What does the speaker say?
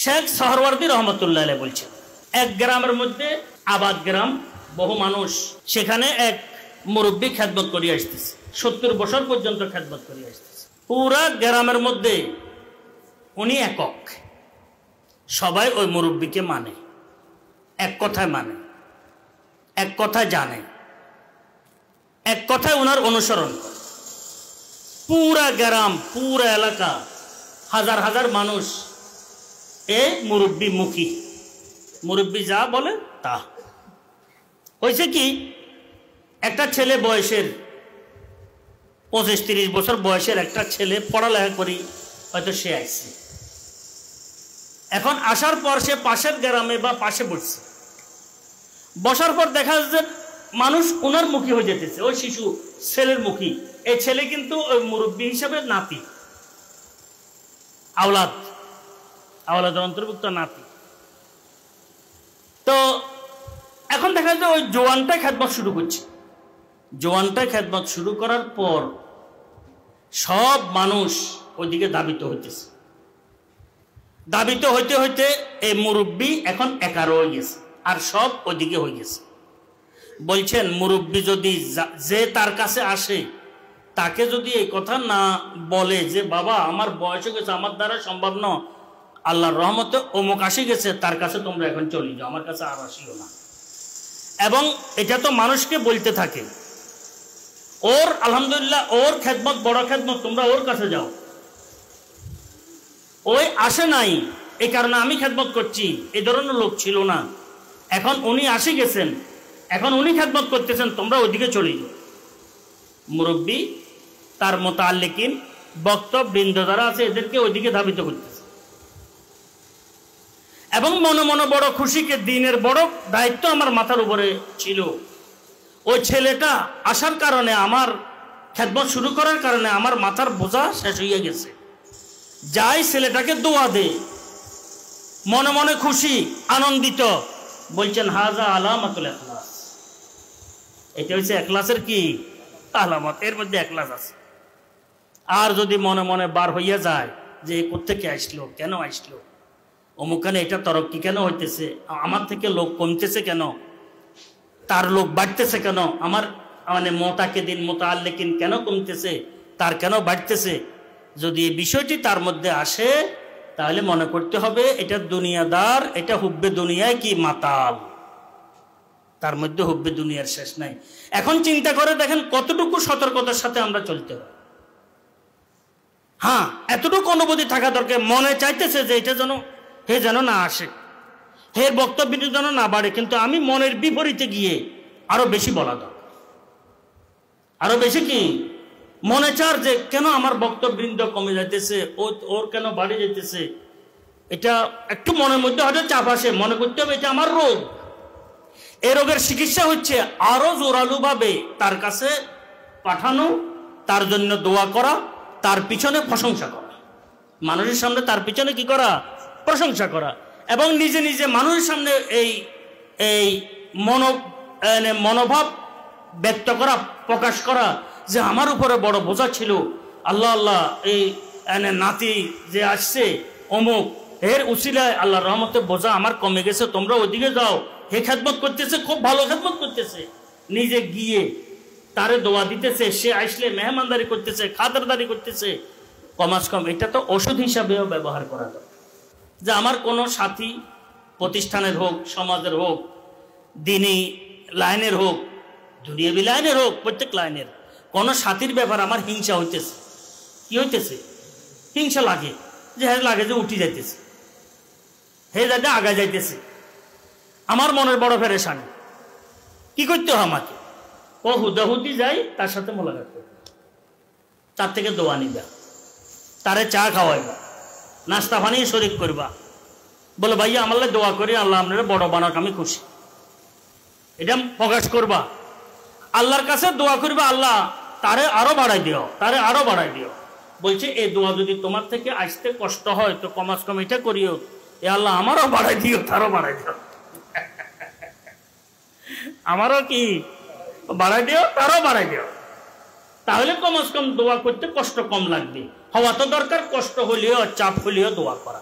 শেখ সোহরাওয়ার্দী রহমতুল্লাহ আলাইহি বলছেন, এক গ্রামের মধ্যে আবাদ গ্রাম, বহু মানুষ, সেখানে এক মুরব্বী খেদমত করিয়া আসতেছে, 70 বছর পর্যন্ত খেদমত করিয়া আসতেছে। পুরা গ্রামের মধ্যে উনি একক, সবাই ওই মুরব্বীকে মানে, এক কথায় মানে, এক কথায় জানে, এক কথায় ওনার অনুসরণ করে। পুরা গ্রাম, পুরা এলাকা, হাজার হাজার মানুষ এ মুরব্বী মুখী, মুরব্বী যা বলে তা। হয়েছে কি, একটা ছেলে বয়সের 25-30 বছর বয়সের একটা ছেলে পড়ালেখা করি হয়তো সে আসছে। এখন আসার পর সে পাশের গ্রামে বা পাশে বসছে, বসার পর দেখা যাচ্ছে মানুষ ওনার মুখী হয়ে যেতেছে, ওই শিশু ছেলের মুখী। এই ছেলে কিন্তু ওই মুরব্বী হিসাবে নাতি, আওলাদের অন্তর্ভুক্ত নাতি। তো এখন দেখা যায় ওই জোয়ানটা খেদমত শুরু করছে। জোয়ানটা খেদমত শুরু করার পর সব মানুষ ওইদিকে দাবিত হইতেছে। দাবিত হইতে হইতে এই মুরব্বী এখন একা রয়ে গেছে, আর সব ওইদিকে হয়ে গেছে। বলছেন মুরব্বী যদি যে তার কাছে আসে, তাকে যদি এই কথা না বলে যে বাবা আমার বয়স হয়ে গেছে, আমার দ্বারা সম্ভব না, আল্লাহর রহমতে অমুক আসি গেছে, তার কাছে তোমরা এখন চলে যাও, আমার কাছে আর আসিও না। এবং এটা তো মানুষকে বলতে থাকে, ওর আলহামদুলিল্লাহ ওর খেদমত বড় খেদমত, তোমরা ওর কাছে যাও। ওই আসে নাই, এই কারণে আমি খেদমত করছি, এই ধরনের লোক ছিল না। এখন উনি আসি গেছেন, এখন উনি খেদমত করতেছেন, তোমরা ওইদিকে চলে যাও। মুরব্বী তার মুতাআল্লিকিন বক্তবৃন্দ যারা আছে এদেরকে ওইদিকে ধাবিত করতেছে, এবং মনে মনে বড় খুশিকে দিনের বড় দায়িত্ব আমার মাথার উপরে ছিল। ওই ছেলেটা আসার কারণে, আমার খেদমত শুরু করার কারণে আমার মাথার বোঝা শেষ হইয়া গেছে। যাই ছেলেটাকে দোয়া দে, মনে মনে খুশি আনন্দিত। বলছেন হাজা আলামাতুল ইখলাস, এটা হচ্ছে ইখলাসের কি আলামত, এর মধ্যে ইখলাস আছে। আর যদি মনে মনে বার হইয়া যায় যে কোত্থেকে আসলো, কেন আসলো, অমুখানে এটা তরক্কি কেন হইতেছে, আমার থেকে লোক কমতেছে কেন, তার লোক বাড়তেছে কেন, আমার মানে মোতাকিদিন মুতাআল্লিকিন কেন কমতেছে, তার কেন বাড়তেছে, যদি এই বিষয়টি তার মধ্যে আসে তাহলে মনে করতে হবে এটা দুনিয়াদার, এটা হুব্বে দুনিয়ায় কি মাতাল, তার মধ্যে হুব্বে দুনিয়ার শেষ নাই। এখন চিন্তা করে দেখেন কতটুকু সতর্কতার সাথে আমরা চলতে হয়। হ্যাঁ, এতটুকু অনুভূতি থাকা দরকার, মনে চাইতেছে যে এটা যেন না আসে, হে বক্তব্য যেন না বাড়ে, কিন্তু আমি মনের বিপরীতে গিয়ে আরো বেশি বলা দরকার, আরো বেশি কি মনে চার যে কেন আমার বক্তবৃন্দ কমে যাইতেছে, ওর কেন বাড়ে যাইতেছে, এটা একটু মনের মধ্যে হয়তো চাপ আসে, মনে করতে হবে এটা আমার রোগ। এই রোগের চিকিৎসা হচ্ছে আরো জোরালো ভাবে তার কাছে পাঠানো, তার জন্য দোয়া করা, তার পিছনে প্রশংসা করা, মানুষের সামনে তার পিছনে কি করা, প্রশংসা করা, এবং নিজে নিজে মানুষের সামনে এই মনোভাব ব্যক্ত করা, প্রকাশ করা যে আমার উপরে বড় বোঝা ছিল, আল্লাহ আল্লাহ এই নাতি যে আসছে অমুক, এর উসিলায় আল্লাহর রহমতে বোঝা আমার কমে গেছে, তোমরা ওইদিকে যাও, হে খেদমত করতেছে, খুব ভালো খেদমত করতেছে, নিজে গিয়ে তারে দোয়া দিতেছে, সে আসলে মেহমানদারি করতেছে, খাতিরদারি করতেছে, কমাস কম এটা তো ওষুধ হিসাবেও ব্যবহার করা দরকার। যে আমার কোনো সাথী প্রতিষ্ঠানের হোক, সমাজের হোক, দিনী লাইনের হোক, দুনিয়াবি লাইনের হোক, প্রত্যেক লাইনের কোনো সাথীর ব্যাপার আমার হিংসা হইতেছে, কি হইতেছে, হিংসা লাগে, যে হ্যাঁ লাগে যে উঠি যাইতেছে, হে যাতে আগা যাইতেছে, আমার মনের বড় পেরেশানি, কি করতে হয় আমাকে, ও হুদাহুদি যাই তার সাথে মোলাকাত করবে, তার থেকে দোয়া নিবা, তারে চা খাওয়াইবা, নাস্তা পানি শরীক করবা, বলে ভাইয়া আমার দোয়া করি আল্লাহ আপনারা বড় বানাক, আমি খুশি, এটা প্রকাশ করবা, আল্লাহর কাছে দোয়া করবা, আল্লাহ তারে আরো বাড়াই দিও, তারে আরো বাড়াই দিও। বলছে এই দোয়া যদি তোমার থেকে আসতে কষ্ট হয় তো কমাস কম এটা করিও, এ আল্লাহ আমারও বাড়াই দিও, তারও বাড়াই দিও, আমারও কি বাড়াই দিও, তারও বাড়াই দিও, তাহলে কমাস কম দোয়া করতে কষ্ট কম লাগবে। হওয়া তো দরকার, কষ্ট হলেও চাপ হলেও দোয়া করা।